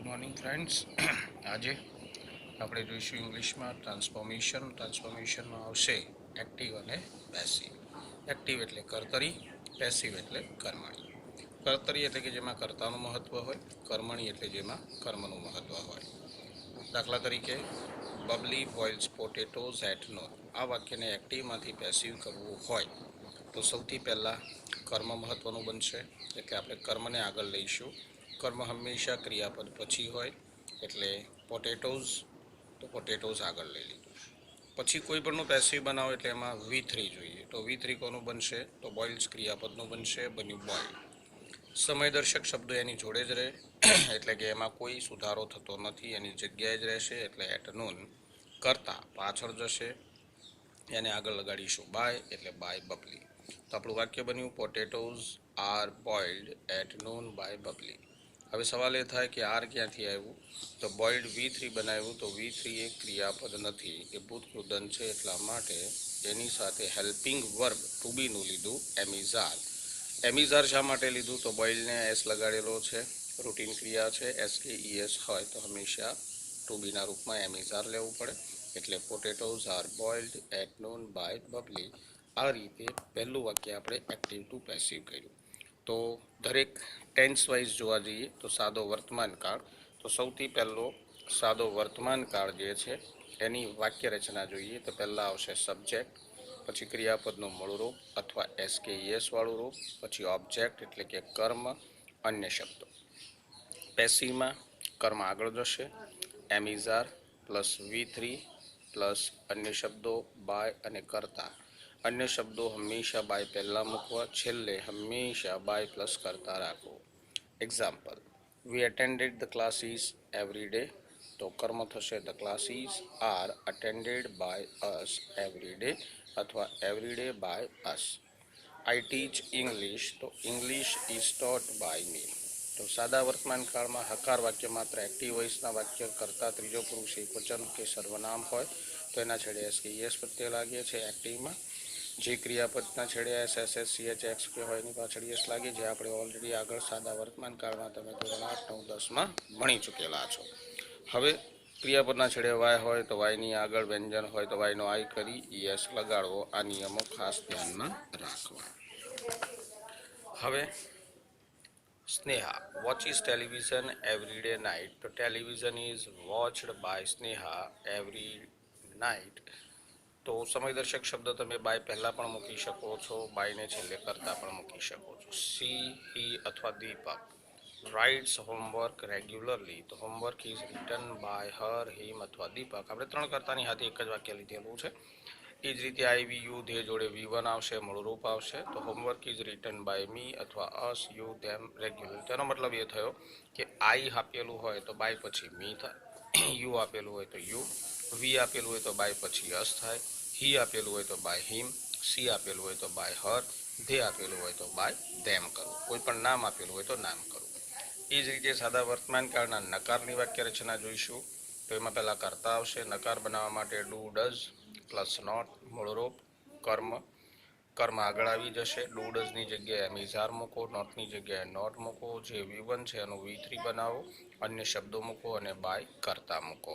Morning friends. આજે આપણે જોઈશું ઇંગ્લિશમાં ટ્રાન્સફોર્મેશનમાં આવશે એક્ટિવ અને પેસિવ. એક્ટિવ એટલે કર્તરી, પેસિવ એટલે કર્મણી. કર્તરી એટલે કે જેમાં કર્તાનું મહત્વ હોય, કર્મણી એટલે જેમાં કર્મનું મહત્વ હોય. દાખલા તરીકે Babli boils potatoes at noon. આ વાક્યને એક્ટિવમાંથી પેસિવ કરવું હોય તો સૌથી પહેલાં કર્મ મહત્વનું બનશે, એટલે આપણે કર્મને આગળ લઈશું. કર્મ હંમેશા ક્રિયાપદ પછી હોય, એટલે પોટેટોઝ આગળ લઈ લીધું. પછી કોઈ પણનું પેસિવ બનાવો એટલે એમાં V3 જોઈએ. તો V3 કોનું બનશે? તો બોઇલ્સ ક્રિયાપદનું બનશે, બન્યું બોઇલ. સમયદર્શક શબ્દો એની જોડે જ રહે, એટલે કે એમાં કોઈ સુધારો થતો નથી, એની જગ્યાએ જ રહેશે, એટલે એટ નૂન. કરતા પાછળ જશે, એને આગળ લગાડીશું બાય, એટલે બાય બબલી. તો આપણું વાક્ય બન્યું potatoes are boiled at noon by Babli. હવે સવાલ એ થાય કે આર ક્યાંથી આવ્યું? તો બોઇલ્ડ V3 બનાવ્યું, તો V3 એ ક્રિયાપદ નથી, એ ભૂતકૃદન છે. એટલા માટે એની સાથે હેલ્પિંગ વર્બ ટુ બીનું લીધું એમિઝાર. એમિઝાર શા માટે લીધું? તો બોઇલને એસ લગાડેલો છે, રૂટીન ક્રિયા છે, SKES હોય તો હંમેશા ટુ બીના રૂપમાં એમિઝાર લેવું પડે. એટલે potatoes are boiled at noon by Babli. આ રીતે પહેલું વાક્ય આપણે એક્ટિવ ટુ પેસિવ કર્યું. તો દરેક ટેન્સ વાઇઝ જોવા જઈએ તો સાદો વર્તમાન કાળ, તો સૌથી પહેલો સાદો વર્તમાન કાળ જે છે એની વાક્ય રચના જોઈએ. તો પહેલાં આવશે સબ્જેક્ટ, પછી ક્રિયાપદનું મૂળ રૂપ અથવા SKES વાળું રૂપ, પછી ઓબ્જેક્ટ એટલે કે કર્મ, અન્ય શબ્દો. પેસિવમાં કર્મ આગળ જશે, એમિઝાર પ્લસ V3 પ્લસ અન્ય શબ્દો બાય અને કરતા. અન્ય શબ્દો હંમેશા બાય પહેલાં મૂકવા, છેલ્લે હંમેશા બાય પ્લસ કરતા રાખવું. Example, we attended the classes every day. તો કર્મ થશે the classes are attended by us every day, અથવા every day by us. I teach English, તો English is taught by me. તો સાદા વર્તમાન કાળમાં હકાર વાક્ય માત્ર એક્ટિવ વોઇસના વાક્ય કરતાં ત્રીજો પુરુષ એકવચન કે સર્વનામ હોય તો એના છેડે SKES પ્રત્યય લાગે છે. એક્ટિવમાં જે ક્રિયાપદના છેડે SSCHX કે હોય એની પાછળ યસ લાગે, જે આપણે ઓલરેડી આગળ સાદા વર્તમાન કાળમાં તમે ધોરણ 8, 9, 10માં ભણી ચૂકેલા છો. હવે ક્રિયાપદના છેડે વાય હોય તો વાયની આગળ વ્યંજન હોય તો વાયનો આઈ કરી યસ લગાડવો. આ નિયમો ખાસ ધ્યાનમાં રાખવા. હવે Sneha watches television every day night. તો television is watched by Sneha every night. તો સમયદર્શક શબ્દ તમે બાય પહેલાં પણ મૂકી શકો છો, બાયને છેલ્લે કરતાં પણ મૂકી શકો છો. સી, હી અથવા દીપક રાઇટ્સ હોમવર્ક રેગ્યુલરલી. તો homework is written by her, હિમ અથવા દીપક. આપણે ત્રણ કરતાની હાથે એક જ વાક્ય લીધેલું છે. એ જ રીતે આઈ, વી, યુ, ધે જોડે V1 આવશે, મૂળરૂપ આવશે. તો homework is written by me અથવા અસ, યુ, ધેમ રેગ્યુલર. તેનો મતલબ એ થયો કે આઈ આપેલું હોય તો બાય પછી મી થાય, યુ આપેલું હોય તો યુ, વી આપેલું હોય તો બાય પછી અસ થાય, હી આપેલું હોય તો બાય હિમ, સી આપેલું હોય તો બાય હર, ધે આપેલું હોય તો બાય ધેમ કરવું. કોઈ પણ નામ આપેલું હોય તો નામ કરવું. એ જ રીતે સાદા વર્તમાન કાળના નકારની વાક્ય રચના જોઈશું. તો એમાં પહેલાં કરતા આવશે. નકાર બનાવવા માટે ડુ, ડઝ પ્લસ નોટ, મૂળરૂપ કર્મ. કર્મ આગળ આવી જશે. ડુ ડઝની જગ્યાએ એમિઝાર મૂકો, નોટની જગ્યાએ નોટ મૂકો. જે V1 છે એનું V3 બનાવો, અન્ય શબ્દો મૂકો અને બાય કરતા મૂકો.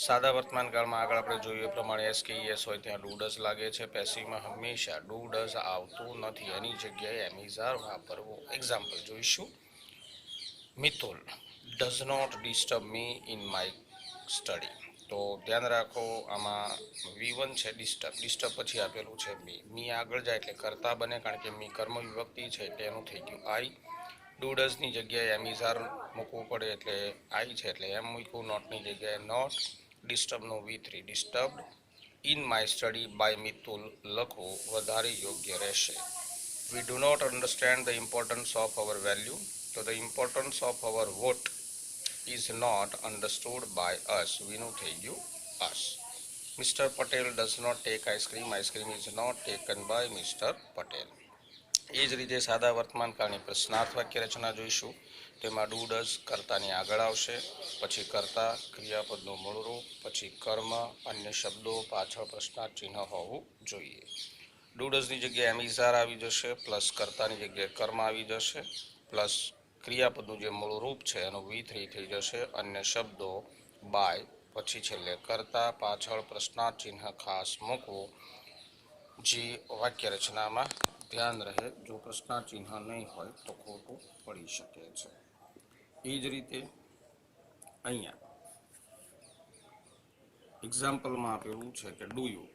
સાદા વર્તમાન કાળમાં આગળ આપણે જોઈએ એ પ્રમાણે SKES હોય ત્યાં ડુ ડઝ લાગે છે. પેસિવમાં હંમેશા ડુ ડઝ આવતું નથી, એની જગ્યાએ એમિઝાર વાપરવું. એક્ઝામ્પલ જોઈશું. Mitul does not disturb me in my study. તો ધ્યાન રાખો, આમાં V1 છે ડિસ્ટર્બ પછી આપેલું છે મી આગળ જાય એટલે કરતા બને, કારણ કે મી કર્મ વિભક્તિ છે એટલે એનું થઈ ગયું આઈ. ડુ ડઝની જગ્યાએ એમિઝાર મૂકવું પડે એટલે આઈ છે એટલે એમ મૂક્યું. નોટની જગ્યાએ નોટ. ડિસ્ટર્બનું V3 disturbed. In my study by Mitul લખવું વધારે યોગ્ય રહેશે. We do not understand the importance of our value. So the importance of our vote is not understood by us. વીનું થઈ ગયું us. Mr. Patel does not take ice cream. Ice cream is not taken by Mr. Patel. એ જ રીતે સાદા વર્તમાન કાળની પ્રશ્નાર્થ વાક્ય રચના જોઈશું. તેમાં ડુ ડઝ કર્તાની આગળ આવશે, પછી કર્તા, ક્રિયાપદનું મૂળરૂપ, પછી કર્મ, અન્ય શબ્દો, પાછળ પ્રશ્નાર્થ ચિહ્ન હોવું જોઈએ. ડુ ડઝની જગ્યાએ એમિઝાર આવી જશે, પ્લસ કર્તાની જગ્યાએ કર્મ આવી જશે, પ્લસ ક્રિયાપદનું જે મૂળ રૂપ છે એનું V3 થઈ જશે. અન્ય શબ્દો બાય, પછી છેલ્લે કરતા, પાછળ પ્રશ્નાર્થ ચિહ્ન ખાસ મૂકવું. જે વાક્ય રચનામાં ધ્યાન રહે, જો પ્રશ્નાર્થ ચિહ્ન નહીં હોય તો ખોટું પડી શકે છે. એ જ રીતે અહીંયા એક્ઝામ્પલમાં આપેલું છે કે do you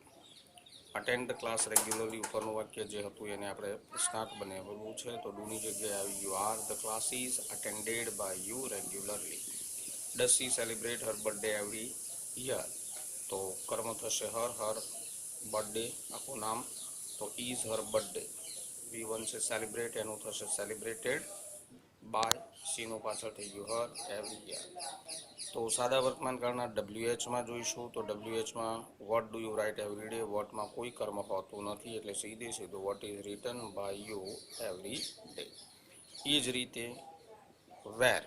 attend the class regularly ઉપરનું વાક્ય જે હતું એને આપણે પ્રશ્નાર્થ બનાવેલું છે. તો ડુની જગ્યાએ આવી you are the classes attended by you regularly. Does she celebrate her birthday every year? તો કર્મ થશે હર બર્થડે આખું નામ, તો ઇઝ હર બર્થડે. V1 છે સેલિબ્રેટ, એનું થશે સેલિબ્રેટેડ બાય, સીનું પાછળ થઈ ગયું હર એવરી યર. તો સાદા વર્તમાન કાળના WHમાં જોઈશું. તો WHમાં what do you write every day, વોટમાં કોઈ કર્મ હોતું નથી એટલે સીધે સીધું what is written by you every day. એ જ રીતે વેર,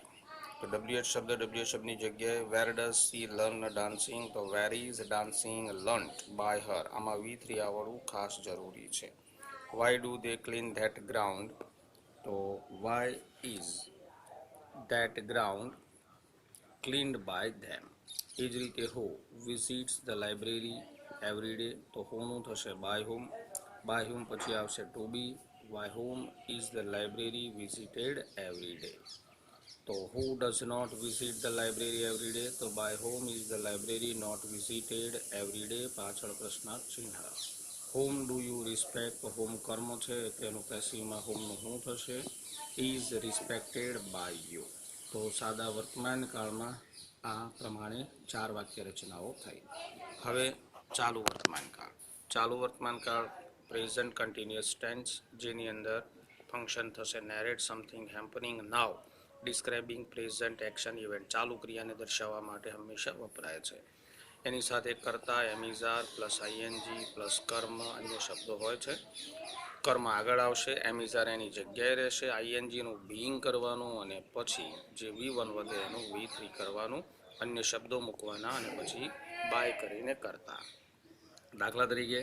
તો WH શબ્દની જગ્યાએ where does she learn dancing, તો where is dancing learnt by her. આમાં V3 આવડવું ખાસ જરૂરી છે. Why do they clean that ground, તો why is that ground cleaned by them. એ જ રીતે હો visits the library every day, તો હોનું થશે બાય હોમ પછી આવશે to be, by whom is the library visited every day. તો who does not visit the library every day, તો by whom is the library not visited every day, પાછળ પ્રશ્નાર્થ ચિહ્ન. હોમ ડુ યુ રિસ્પેક્ટ, તો whom કર્મ છે તેનું પેસિવમાં હોમનું શું થશે ઇઝ રિસ્પેક્ટેડ બાય યુ. તો સાદા વર્તમાન કાળમાં આ પ્રમાણે 4 વાક્ય રચનાઓ થઈ. હવે ચાલુ વર્તમાન કાળ. ચાલુ વર્તમાન કાળ પ્રેઝન્ટ કન્ટિન્યુઅસ ટેન્સ, જેની અંદર ફંક્શન થશે નેરેટ સમથિંગ હેપનિંગ નાઉ, ડિસ્ક્રાઇબિંગ પ્રેઝન્ટ એક્શન ઇવેન્ટ. ચાલુ ક્રિયાને દર્શાવવા માટે હંમેશા વપરાય છે. એની સાથે કરતા એમિઝાર પ્લસ આઈએનજી પ્લસ કર્મ અન્ય શબ્દો હોય છે. કર્મ આગળ આવશે, એમિઝાર એની જગ્યાએ રહેશે, આઈએનજીનું બિંગ કરવાનું અને પછી જે V1 વધે એનું V3 કરવાનું, અન્ય શબ્દો મૂકવાના અને પછી બાય કરીને કરતા. દાખલા તરીકે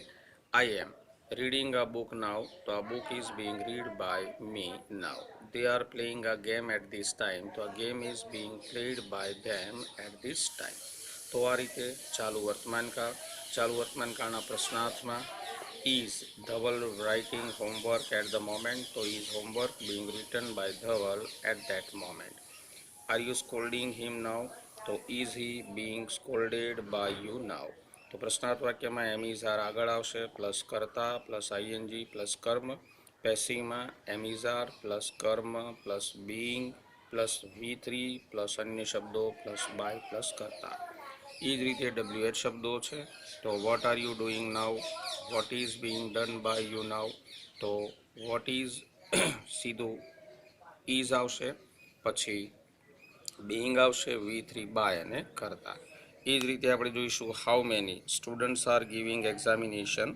આઈ am reading a book now, તો આ book is being read by me now. They are playing a game at this time, તો આ game is being played by them at this time. તો આ રીતે ચાલુ વર્તમાન કાળ. ચાલુ વર્તમાન કાળના પ્રશ્નાર્થમાં is Dhaval writing homework at the moment, તો is homework being written by Dhaval at that moment. Are you scolding him now, તો is he being scolded by you now. તો પ્રશ્નાર્થ વાક્યમાં એમિઝાર આગળ આવશે પ્લસ કરતા પ્લસ આઈએનજી પ્લસ કર્મ, પેસિવમાં એમિઝાર પ્લસ કર્મ plus Bing plus V3 plus અન્ય શબ્દો પ્લસ બાય પ્લસ કરતા. એ જ રીતે WH શબ્દો છે. તો what are you doing now, what is being done by you now, તો વોટ ઇઝ સીધું ઇઝ આવશે, પછી બિંગ આવશે, V3 બાય અને કરતા. એ જ રીતે આપણે જોઈશું how many students are giving examination,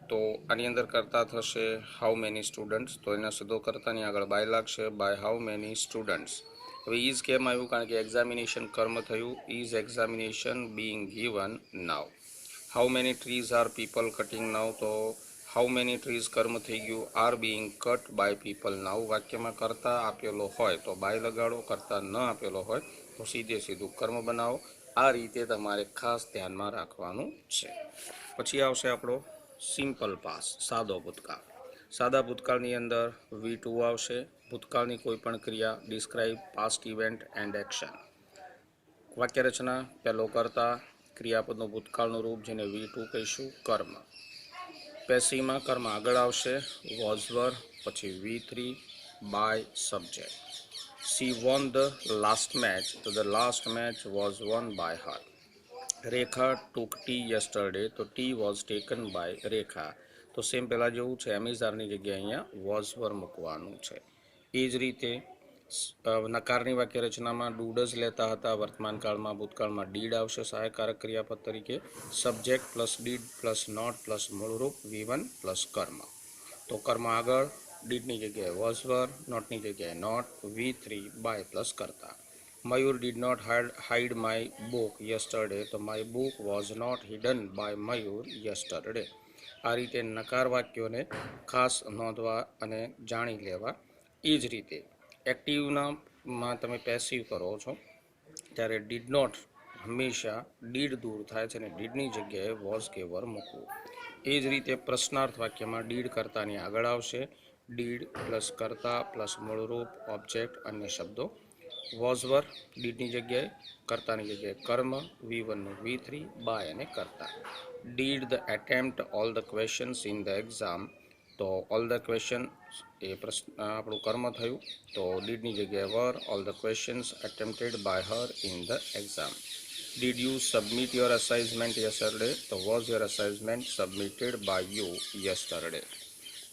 તો આની અંદર કરતા થશે હાઉ મેની સ્ટુડન્ટ્સ, તો એના શબ્દો કરતાની આગળ બાય લાગશે, બાય હાઉ મેની સ્ટુડન્ટ્સ. હવે ઇઝ કેમ આવ્યું, કારણ કે એક્ઝામિનેશન કર્મ થયું, is examination being given now. How many trees are people cutting now, તો હાઉ મેની ટ્રીઝ કર્મ થઈ ગયું, are being cut by people now. વાક્યમાં કરતા આપેલો હોય તો બાય લગાડો, કરતા ન આપેલો હોય તો સીધે સીધું કર્મ બનાવો. આ રીતે તમારે ખાસ ધ્યાનમાં રાખવાનું છે. પછી આવશે આપણો સિમ્પલ પાસ, સાદો ભૂતકાળ. સાદા ભૂતકાળની અંદર V2 આવશે. ભૂતકાળની કોઈ પણ ક્રિયા, describe past event and action. વાક્ય રચના પહેલો કરતા, ક્રિયાપદનું ભૂતકાળનું રૂપ જેને V2 કહીશું કર્મ. પેસિવમાં કર્મ આગળ આવશે વોઝ વર, પછી V3 by subject. She won the last match, તો the last match was won by her. Rekha took tea yesterday, તો tea was taken by રેખા. તો સેમ પહેલાં જેવું છે, એમિઝારની જગ્યાએ અહીંયા વોઝ વર મૂકવાનું છે. એ જ રીતે નકારની વાક્ય રચનામાં ડુ ડઝ લેતા હતા, વર્તમાન કાળમાં ભૂતકાળમાં ડીડ આવશે સહાયકારક ક્રિયાપદ તરીકે. Subject plus did plus not plus મૂળરૂપ V1 પ્લસ કર્મ. તો કર્મ આગળ, ડીડની જગ્યાએ વોઝ વર, નોટની જગ્યાએ નોટ, V3 બાય પ્લસ કરતા. Mayur did not hide my book yesterday, તો my book was not hidden by Mayur yesterday. આ રીતે નકાર વાક્યોને ખાસ નોંધવા અને જાણી લેવા. એ જ રીતે એક્ટિવમાં તમે પેસિવ કરો છો ત્યારે ડીડ નોટ હંમેશા ડીડ દૂર થાય છે અને ડીડની જગ્યાએ વોઝ કે વર મૂકવું. એ જ રીતે પ્રશ્નાર્થ વાક્યમાં ડીડ કર્તાની આગળ આવશે. ડીડ પ્લસ કર્તા પ્લસ મૂળરૂપ ઓબ્જેક્ટ અન્ય શબ્દો. વોઝ વર ડીડની જગ્યાએ, કર્તાની જગ્યાએ કર્મ, V1નું V3, બાય અને કર્તા. Did the attempt all the questions in the exam. તો ઓલ ધ ક્વેશ્ચન એ પ્રશ્ન આપણું કર્મ થયું. તો ડીડની જગ્યાએ were. All the questions attempted by her in the exam. Did you submit your assignment yesterday. તો was your assignment submitted by you yesterday.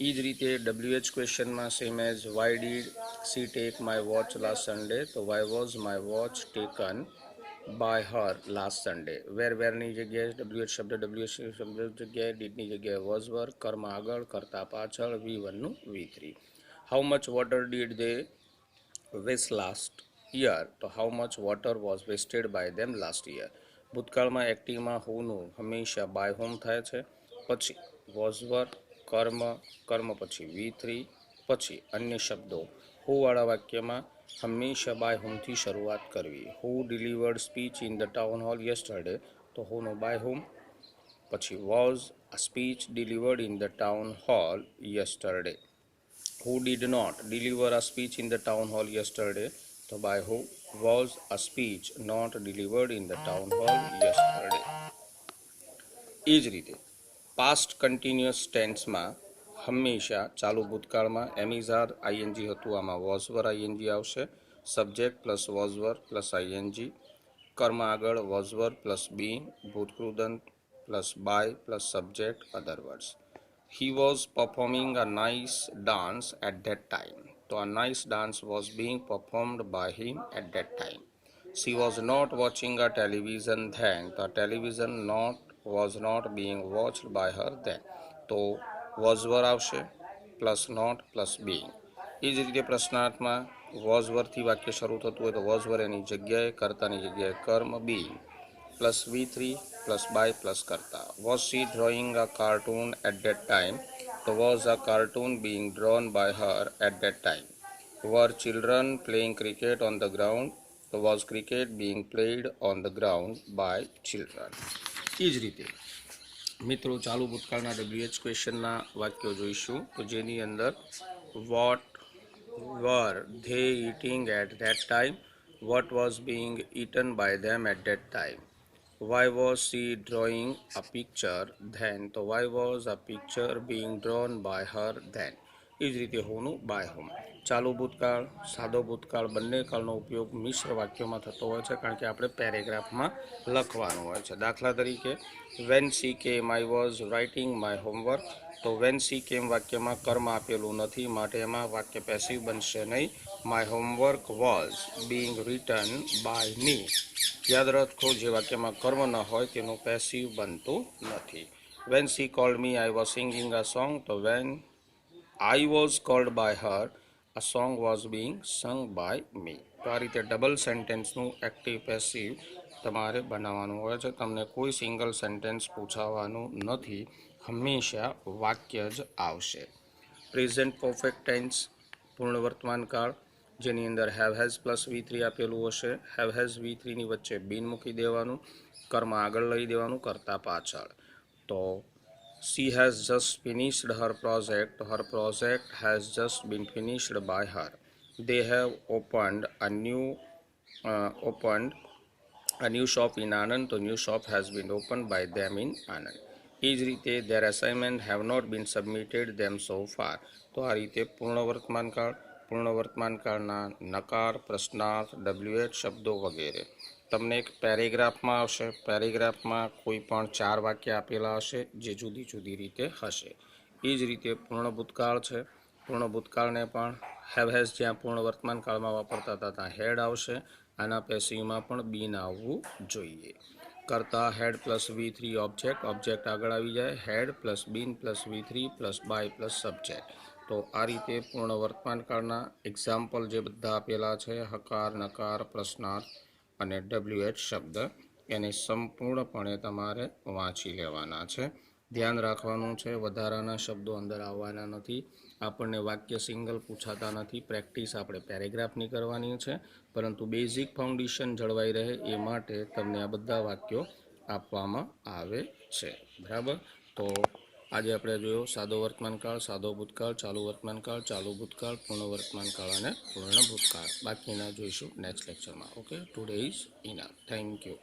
એ જ રીતે WH ક્વેશ્ચનમાં same as why did she take my watch last Sunday. તો why was my watch taken by her last Sunday. વેરની જગ્યાએ WH શબ્દ જગ્યાએ, ડીડની જગ્યાએ વોઝ વર, કર્મ આગળ, કરતા પાછળ, V1નું V3. How much water did they waste last year. તો how much water was wasted by them last year. ભૂતકાળમાં એક્ટિવમાં હુનું હંમેશા બાય હોમ થાય છે. પછી વોઝ વર, કર્મ પછી V3, પછી અન્ય શબ્દો. હુવાળા વાક્યમાં હંમેશા બાય હોમથી શરૂઆત કરવી. Who delivered speech in the town hall yesterday. તો હુનો બાય હોમ. પછી was a speech delivered in the town hall yesterday. Who did not deliver a speech in the town hall yesterday? તો by who was a speech not delivered in the town hall yesterday. એ જ રીતે past continuous ટેન્સમાં હંમેશા ચાલુ ભૂતકાળમાં એમિઝાદ ING હતું, આમાં was were ING આવશે. Subject plus was were plus ING. કર્મ આગળ વોઝવર પ્લસ બી. ભૂતકૃદંત plus by plus subject other words. He was performing a nice dance at that time. So a nice dance was being performed by him at that time. She was not watching a television then. The television was not being watched by her then. તો was were આવશે plus not plus being. એ જ રીતે પ્રશ્નાર્થમાં was were થી વાક્ય શરૂ થતું હોય તો was were એની જગ્યાએ, કર્તાની જગ્યાએ કર્મ being plus V3 plus by plus કરતા. Was she drawing a cartoon at that time. તો was a cartoon being drawn by her at that time. Were children playing cricket on the ground. તો was cricket being played on the ground by children. એ જ રીતે મિત્રો ચાલુ ભૂતકાળના WH ક્વેશ્ચનના વાક્યો જોઈશું તો જેની અંદર what were they eating at that time. What was being eaten by them at that time. Why was she drawing a picture then? તો why was a picture being drawn by her then? એ જ રીતે હોનું by home. ચાલુ ભૂતકાળ, સાદો ભૂતકાળ બંને કાળનો ઉપયોગ મિશ્ર વાક્યોમાં થતો હોય છે કારણ કે આપણે પેરેગ્રાફમાં લખવાનું હોય છે. દાખલા તરીકે વેન સી કેમ I was writing my homework. તો વેન સી કેમ વાક્યમાં કર્મ આપેલું નથી માટે એમાં વાક્ય પેસિવ બનશે નહીં. My homework was being written by me. યાદ રાખો જે વાક્યમાં કર્મ ન હોય તેનું પેસિવ બનતું નથી. When she called me I was singing a song. તો when I was called by her a song was being sung by me. તો આ રીતે ડબલ સેન્ટેન્સનું એક્ટિવ પેસિવ તમારે બનાવવાનું હોય છે. તમને કોઈ સિંગલ સેન્ટેન્સ પૂછાવાનું નથી, હંમેશા વાક્ય જ આવશે. પ્રેઝન્ટ પરફેક્ટ ટેન્સ પૂર્ણ વર્તમાન કાળ જેની અંદર હેવ હેઝ પ્લસ V3 આપેલું હશે. હેવ હેઝ V3ની વચ્ચે બીન મૂકી દેવાનું, કર્મ આગળ લઈ દેવાનું, કરતા પાછળ. તો she has just finished her project. Her project has just been finished by her. They have opened a new shop in Anand. તો new shop has been opened by them in Anand. એ જ રીતે their assignment have not been submitted them so far. તો આ રીતે પૂર્ણ વર્તમાન કાળ, પૂર્ણ વર્તમાન કાળના નકાર, પ્રશ્નાર્થ, WH શબ્દો વગેરે. તમને એક પેરેગ્રાફમાં આવશે. પેરેગ્રાફમાં કોઈ પણ 4 વાક્ય આપેલા હશે જે જુદી જુદી રીતે હશે. એ જ રીતે પૂર્ણ ભૂતકાળ છે. પૂર્ણ ભૂતકાળને પણ હેવ હેઝ જ્યાં પૂર્ણ વર્તમાન કાળમાં વાપરતા હતા ત્યાં હેડ આવશે. આના પેસિવમાં પણ બીન આવવું જોઈએ. કરતા had plus V3 object, object આગળ આવી જાય. Had plus been plus V3 plus by plus subject. તો આ રીતે પૂર્ણ વર્તમાન કાળના એક્ઝામ્પલ જે બધા આપેલા છે હકાર, નકાર, પ્રશ્નાર્થ અને WH શબ્દ એને સંપૂર્ણપણે તમારે વાંચી લેવાના છે. ધ્યાન રાખવાનું છે વધારાના શબ્દો અંદર આવવાના નથી. આપણને વાક્ય સિંગલ પૂછાતા નથી. પ્રેક્ટિસ આપણે પેરેગ્રાફની કરવાની છે, પરંતુ બેઝિક ફાઉન્ડેશન જળવાઈ રહે એ માટે તમને આ બધા વાક્યો આપવામાં આવે છે. બરાબર. તો આજે આપણે જોયો સાદો વર્તમાનકાળ, સાદો ભૂતકાળ, ચાલુ વર્તમાનકાળ, ચાલુ ભૂતકાળ, પૂર્ણ વર્તમાનકાળ અને પૂર્ણ ભૂતકાળ. બાકીના જોઈશું નેક્સ્ટ લેક્ચરમાં. Okay, today is enough. Thank you.